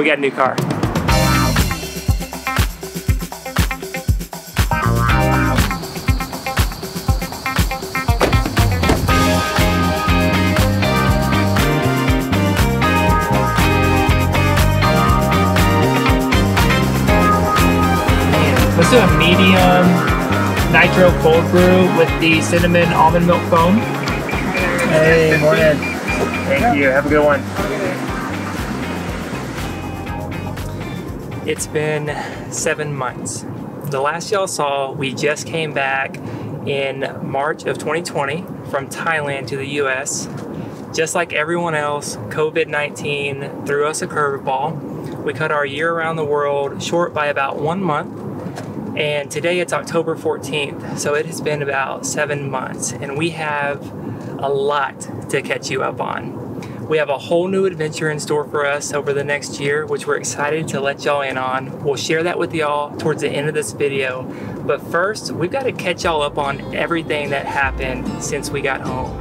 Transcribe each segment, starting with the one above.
we got a new car. Let's do a medium nitro cold brew with the cinnamon almond milk foam. Hey, morning. Thank you. Have a good one. It's been 7 months. The last y'all saw, we just came back in March of 2020 from Thailand to the US. Just like everyone else, COVID-19 threw us a curveball. We cut our year around the world short by about 1 month. And today it's October 14th, so it has been about 7 months, and we have a lot to catch you up on. We have a whole new adventure in store for us over the next year, which we're excited to let y'all in on. We'll share that with y'all towards the end of this video. But first, we've got to catch y'all up on everything that happened since we got home.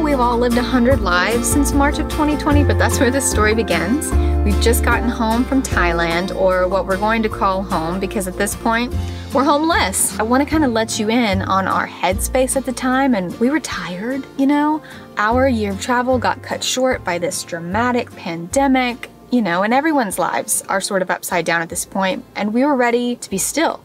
We've all lived 100 lives since March of 2020, but that's where this story begins. We've just gotten home from Thailand, or what we're going to call home, because at this point, we're homeless. I want to kind of let you in on our headspace at the time, and we were tired, you know? Our year of travel got cut short by this dramatic pandemic, you know, and everyone's lives are sort of upside down at this point, and we were ready to be still.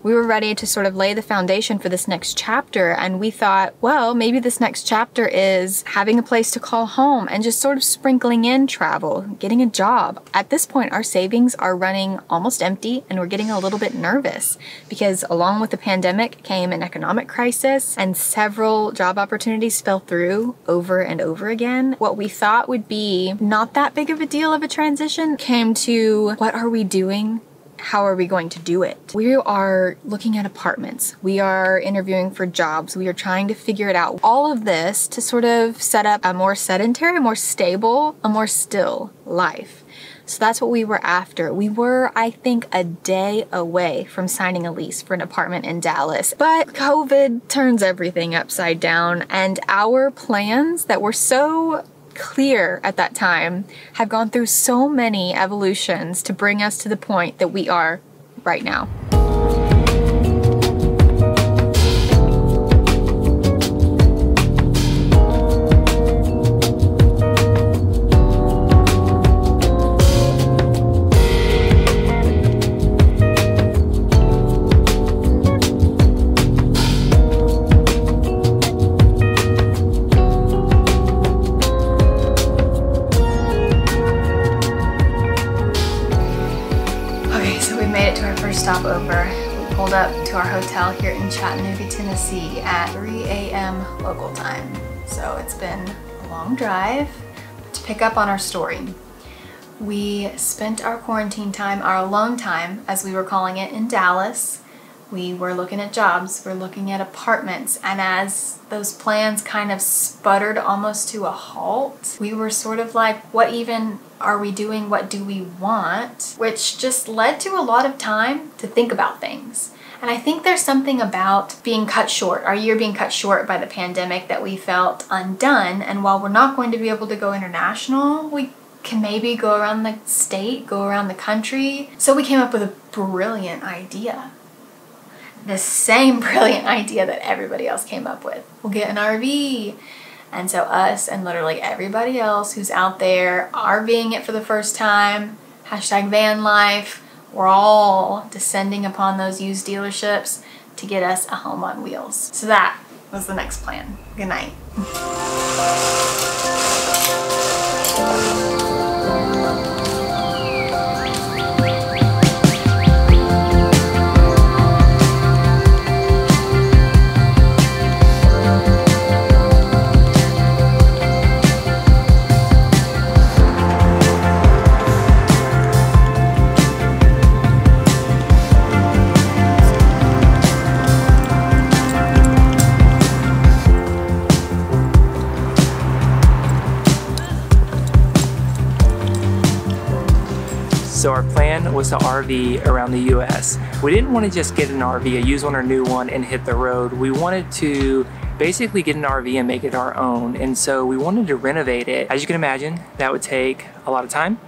We were ready to sort of lay the foundation for this next chapter, and we thought, well, maybe this next chapter is having a place to call home and just sort of sprinkling in travel, getting a job. At this point, our savings are running almost empty, and we're getting a little bit nervous because along with the pandemic came an economic crisis, and several job opportunities fell through over and over again. What we thought would be not that big of a deal of a transition came to, what are we doing? How are we going to do it? We are looking at apartments. We are interviewing for jobs. We are trying to figure it out. All of this to sort of set up a more sedentary, more stable, a more still life. So that's what we were after. We were, I think, a day away from signing a lease for an apartment in Dallas. But COVID turns everything upside down, and our plans that were so clear at that time have gone through so many evolutions to bring us to the point that we are right now. Stopover. We pulled up to our hotel here in Chattanooga, Tennessee at 3 a.m. local time. So it's been a long drive. But to pick up on our story, we spent our quarantine time, our alone time, as we were calling it, in Dallas. We were looking at jobs, we're looking at apartments, and as those plans kind of sputtered almost to a halt, we were sort of like, what even are we doing? What do we want? Which just led to a lot of time to think about things. And I think there's something about being cut short, our year being cut short by the pandemic, that we felt undone. And while we're not going to be able to go international, we can maybe go around the state, go around the country. So we came up with a brilliant idea. The same brilliant idea that everybody else came up with. We'll get an RV. And so us and literally everybody else who's out there RVing it for the first time, hashtag van life, we're all descending upon those used dealerships to get us a home on wheels. So that was the next plan. Good night. So our plan was to RV around the US. We didn't want to just get an RV, a used one or new one, and hit the road. We wanted to basically get an RV and make it our own. And so we wanted to renovate it. As you can imagine, that would take a lot of time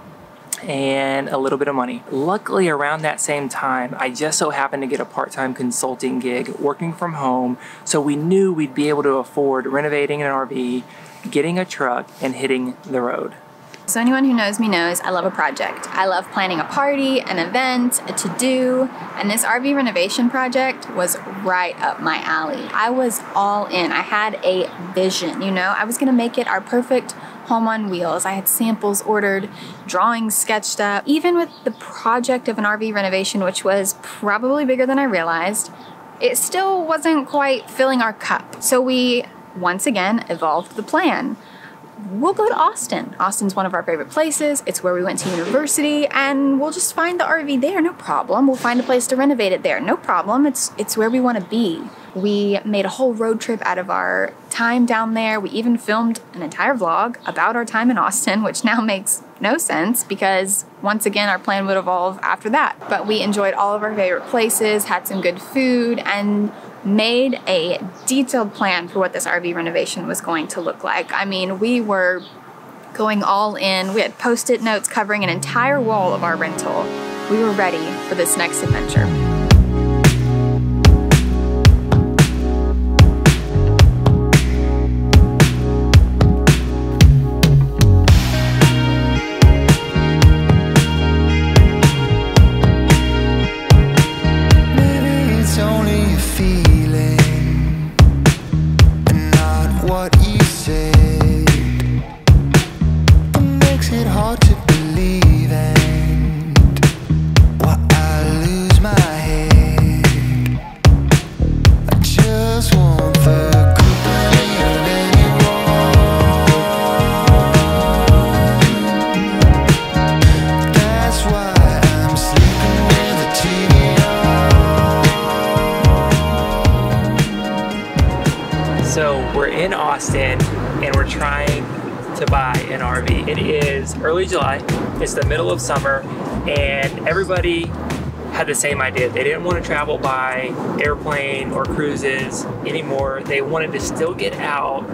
and a little bit of money. Luckily, around that same time, I just so happened to get a part-time consulting gig working from home. So we knew we'd be able to afford renovating an RV, getting a truck, and hitting the road. So anyone who knows me knows I love a project. I love planning a party, an event, a to-do, and this RV renovation project was right up my alley. I was all in. I had a vision, you know? I was gonna make it our perfect home on wheels. I had samples ordered, drawings sketched up. Even with the project of an RV renovation, which was probably bigger than I realized, it still wasn't quite filling our cup. So we, once again, evolved the plan. We'll go to Austin. Austin's one of our favorite places. It's where we went to university, and we'll just find the RV there, no problem. We'll find a place to renovate it there, no problem. It's where we want to be. We made a whole road trip out of our time down there. We even filmed an entire vlog about our time in Austin, which now makes no sense because once again, our plan would evolve after that. But we enjoyed all of our favorite places, had some good food, and made a detailed plan for what this RV renovation was going to look like. I mean, we were going all in. We had Post-it notes covering an entire wall of our rental. We were ready for this next adventure. So we're in Austin and we're trying to buy an RV. It is early July, it's the middle of summer, and everybody had the same idea. They didn't want to travel by airplane or cruises anymore. They wanted to still get out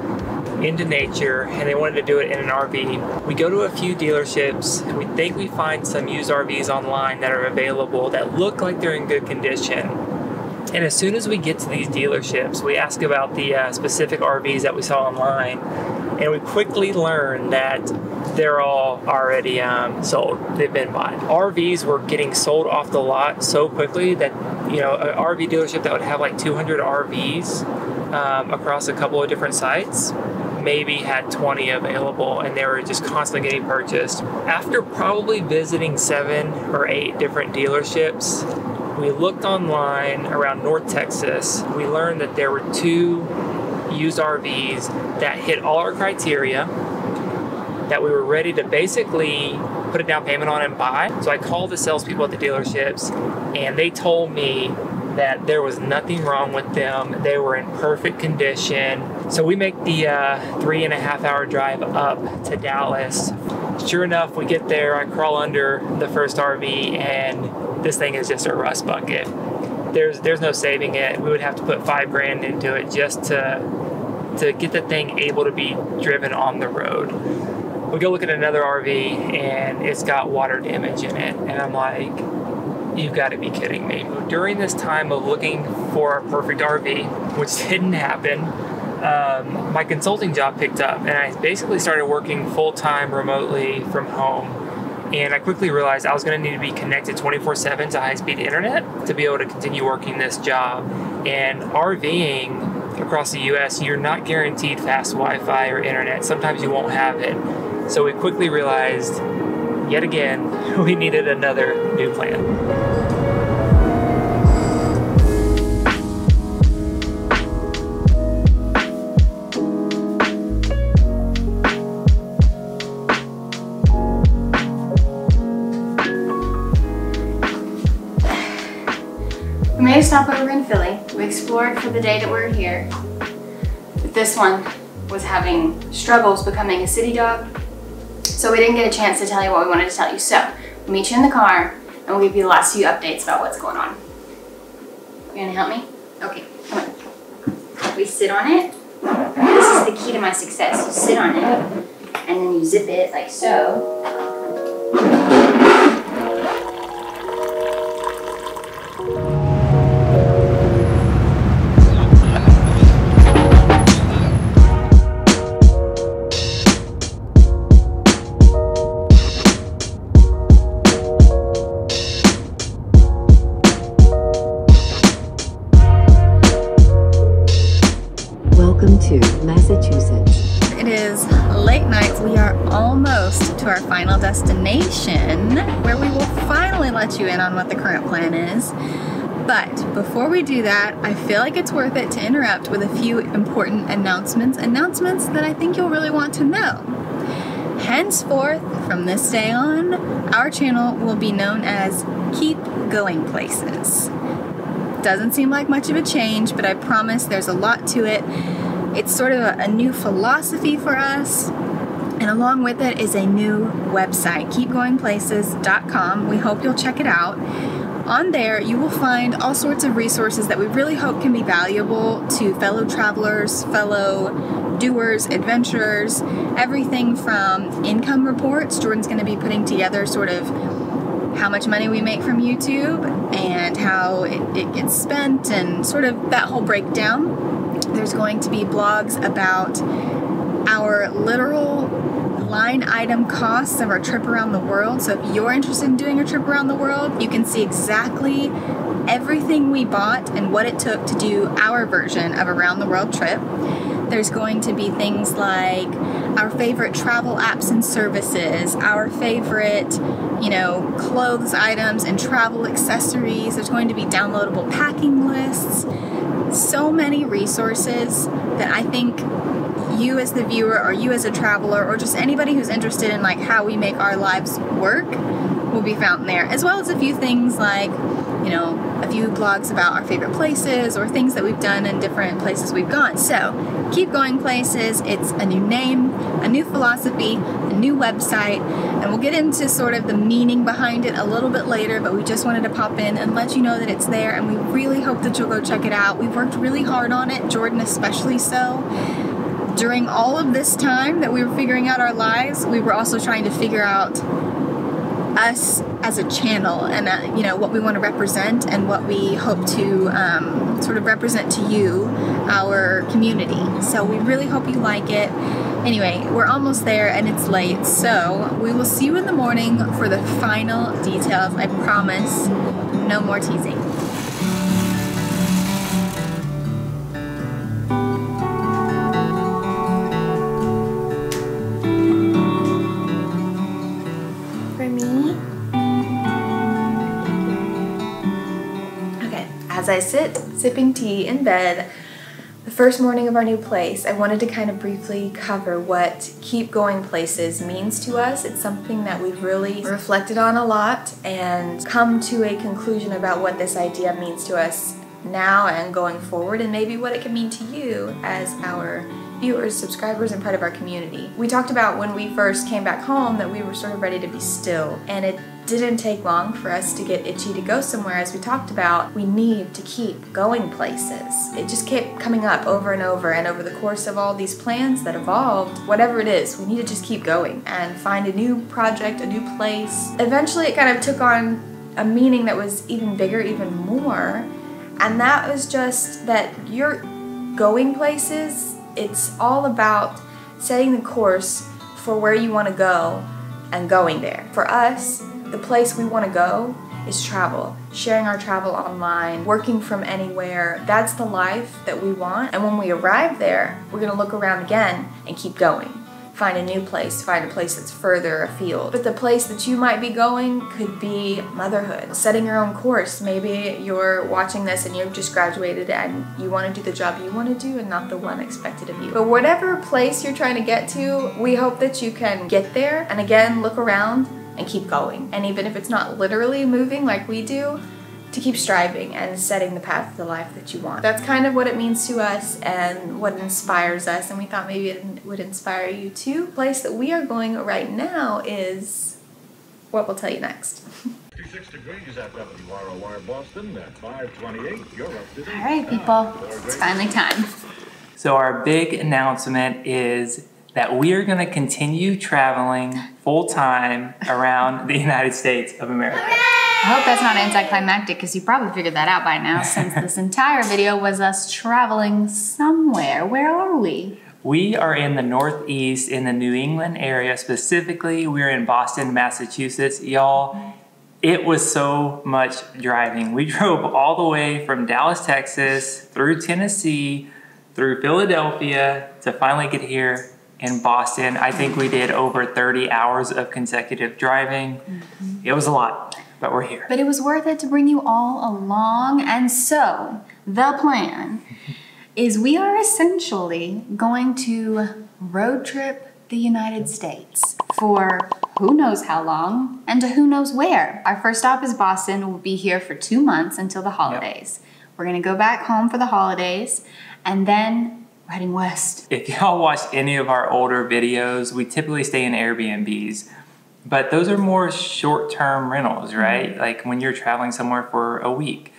into nature, and they wanted to do it in an RV. We go to a few dealerships. We think we find some used RVs online that are available that look like they're in good condition. And as soon as we get to these dealerships, we ask about the specific RVs that we saw online, and we quickly learn that they're all already sold. They've been bought. RVs were getting sold off the lot so quickly that, you know, an RV dealership that would have like 200 RVs across a couple of different sites maybe had 20 available, and they were just constantly getting purchased. After probably visiting 7 or 8 different dealerships, we looked online around North Texas. We learned that there were 2 used RVs that hit all our criteria, that we were ready to basically put a down payment on and buy. So I called the salespeople at the dealerships, and they told me that there was nothing wrong with them. They were in perfect condition. So we make the 3.5-hour drive up to Dallas. Sure enough, we get there, I crawl under the first RV, and this thing is just a rust bucket. There's no saving it. We would have to put $5 grand into it just to get the thing able to be driven on the road. We go look at another RV, and it's got water damage in it, and I'm like, you've got to be kidding me. During this time of looking for a perfect RV, which didn't happen, my consulting job picked up, and I basically started working full-time remotely from home. And I quickly realized I was going to need to be connected 24/7 to high-speed internet to be able to continue working this job. And RVing across the US, you're not guaranteed fast Wi-Fi or internet. Sometimes you won't have it. So we quickly realized, yet again, we needed another new plan. We made a stopover in Philly. We explored for the day that we were here. But this one was having struggles becoming a city dog. So we didn't get a chance to tell you what we wanted to tell you. So We'll meet you in the car, and we'll give you the last few updates about what's going on. You gonna help me? Okay, come on. We sit on it. This is the key to my success. You sit on it, and then you zip it like so. Welcome to Massachusetts. It is late night. We are almost to our final destination, where we will finally let you in on what the current plan is. But before we do that, I feel like it's worth it to interrupt with a few important announcements that I think you'll really want to know. Henceforth, from this day on, our channel will be known as Keep Going Places. Doesn't seem like much of a change, but I promise there's a lot to it. It's sort of a new philosophy for us, and along with it is a new website, keepgoingplaces.com. We hope you'll check it out. On there, you will find all sorts of resources that we really hope can be valuable to fellow travelers, fellow doers, adventurers, everything from income reports. Jordan's going to be putting together sort of how much money we make from YouTube and how it gets spent and sort of that whole breakdown. There's going to be blogs about our literal line item costs of our trip around the world. So if you're interested in doing a trip around the world, you can see exactly everything we bought and what it took to do our version of a round the world trip. There's going to be things like our favorite travel apps and services, our favorite, clothes items and travel accessories. There's going to be downloadable packing lists. So many resources that I think you as the viewer or you as a traveler or just anybody who's interested in like how we make our lives work will be found there, as well as a few things like, a few blogs about our favorite places or things that we've done in different places we've gone. So, Keep Going Places, it's a new name, a new philosophy, a new website, and we'll get into sort of the meaning behind it a little bit later, but we just wanted to pop in and let you know that it's there, and we really hope that you'll go check it out. We've worked really hard on it, Jordan especially so. During all of this time that we were figuring out our lives, we were also trying to figure out us as a channel and what we want to represent and what we hope to sort of represent to you, our community. So we really hope you like it. Anyway, we're almost there and it's late, so we will see you in the morning for the final details. I promise, no more teasing. As I sit sipping tea in bed, the first morning of our new place, I wanted to kind of briefly cover what Keep Going Places means to us. It's something that we've really reflected on a lot and come to a conclusion about what this idea means to us now and going forward, and maybe what it can mean to you as our viewers, subscribers, and part of our community. We talked about when we first came back home that we were sort of ready to be still, and it didn't take long for us to get itchy to go somewhere. As we talked about, we need to keep going places. It just kept coming up over and over the course of all these plans that evolved, whatever it is, we need to just keep going and find a new project, a new place. Eventually it kind of took on a meaning that was even bigger, even more, and that was just that you're going places. It's all about setting the course for where you want to go and going there. For us, the place we want to go is travel, sharing our travel online, working from anywhere. That's the life that we want. And when we arrive there, we're going to look around again and keep going. Find a new place, find a place that's further afield. But the place that you might be going could be motherhood, setting your own course. Maybe you're watching this and you've just graduated and you want to do the job you want to do and not the one expected of you. But whatever place you're trying to get to, we hope that you can get there and again, look around and keep going. And even if it's not literally moving like we do, to keep striving and setting the path to the life that you want. That's kind of what it means to us and what inspires us, and we thought maybe it would inspire you too. The place that we are going right now is what we'll tell you next. 56 degrees at WROR Boston at 528. You're up to date. All right, people, it's finally time. So our big announcement is that we are going to continue traveling full-time around the United States of America. I hope that's not anticlimactic because you probably figured that out by now since this entire video was us traveling somewhere. Where are we? We are in the Northeast in the New England area. Specifically, we're in Boston, Massachusetts. Y'all, it was so much driving. We drove all the way from Dallas, Texas, through Tennessee, through Philadelphia to finally get here in Boston. I think we did over 30 hours of consecutive driving. It was a lot, but we're here. But it was worth it to bring you all along. And so the plan is we are essentially going to road trip the United States for who knows how long and to who knows where. Our first stop is Boston. We'll be here for 2 months until the holidays. We're gonna go back home for the holidays and then we're heading west. If y'all watched any of our older videos, we typically stay in Airbnbs, but those are more short-term rentals, right? Like when you're traveling somewhere for a week.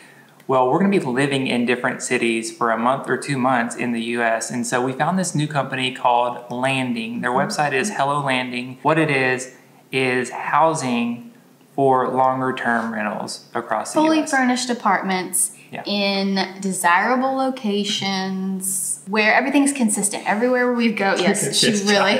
Well, we're gonna be living in different cities for a month or 2 months in the US. And so we found this new company called Landing. Their website is Hello Landing. What it is housing for longer term rentals across the US. Fully furnished apartments in desirable locations where everything's consistent. Everywhere we go, yes, she really,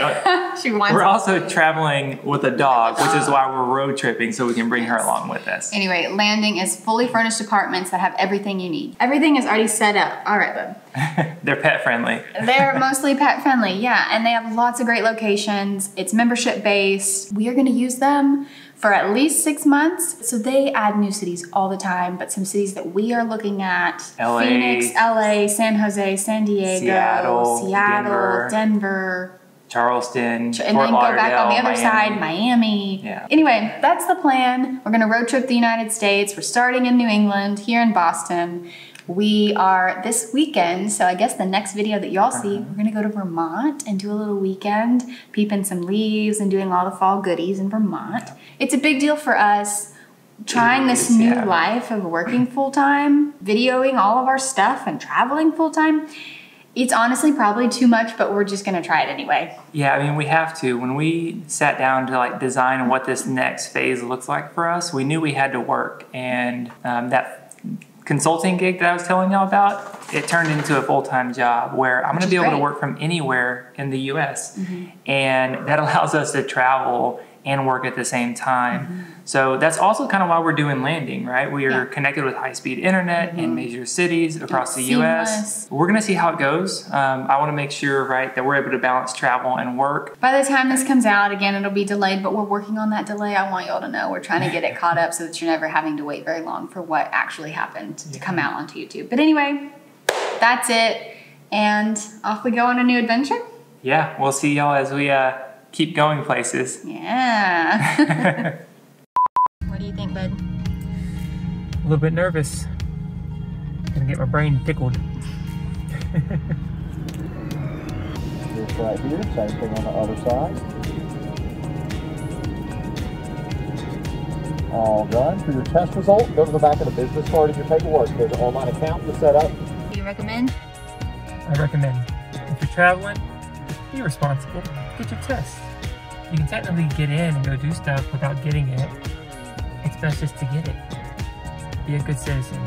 she wants. We're also traveling with a dog, which is why we're road tripping, so we can bring her along with us. Anyway, Landing is fully furnished apartments that have everything you need. Everything is already set up. All right, bud. They're pet friendly. They're mostly pet friendly, yeah, and they have lots of great locations. It's membership based. We are gonna use them for at least 6 months. So they add new cities all the time, but some cities that we are looking at, LA, Phoenix, LA, San Jose, San Diego, Seattle, Denver, Charleston, and Fort then go Lauderdale, back on the other Miami. side, Miami. Yeah. Anyway, that's the plan. We're gonna road trip the United States. We're starting in New England, here in Boston. We are this weekend, so I guess the next video that y'all see, we're gonna go to Vermont and do a little weekend, peeping some leaves and doing all the fall goodies in Vermont. It's a big deal for us, trying this new life of working full-time, videoing all of our stuff and traveling full-time. It's honestly probably too much, but we're just gonna try it anyway. Yeah, I mean, we have to. When we sat down to like design what this next phase looks like for us, we knew we had to work, and that consulting gig that I was telling y'all about, it turned into a full-time job where I'm gonna be able to work from anywhere in the US. And that allows us to travel and work at the same time. So that's also kind of why we're doing Landing, right? We are connected with high-speed internet in major cities across the US. We're gonna see how it goes. I wanna make sure, right, that we're able to balance travel and work. By the time this comes out, again, it'll be delayed, but we're working on that delay. I want y'all to know we're trying to get it caught up so that you're never having to wait very long for what actually happened to come out onto YouTube. But anyway, that's it. And off we go on a new adventure. Yeah, we'll see y'all as we keep going places. Yeah. What do you think, bud? A little bit nervous. Gonna get my brain tickled. This right here, same thing on the other side. All done. For your test result, go to the back of the business card in your paperwork. There's an online account to set up. Do you recommend? I recommend, if you're traveling, be responsible. Get your test. You can technically get in and go do stuff without getting it. It's best just to get it. Be a good citizen.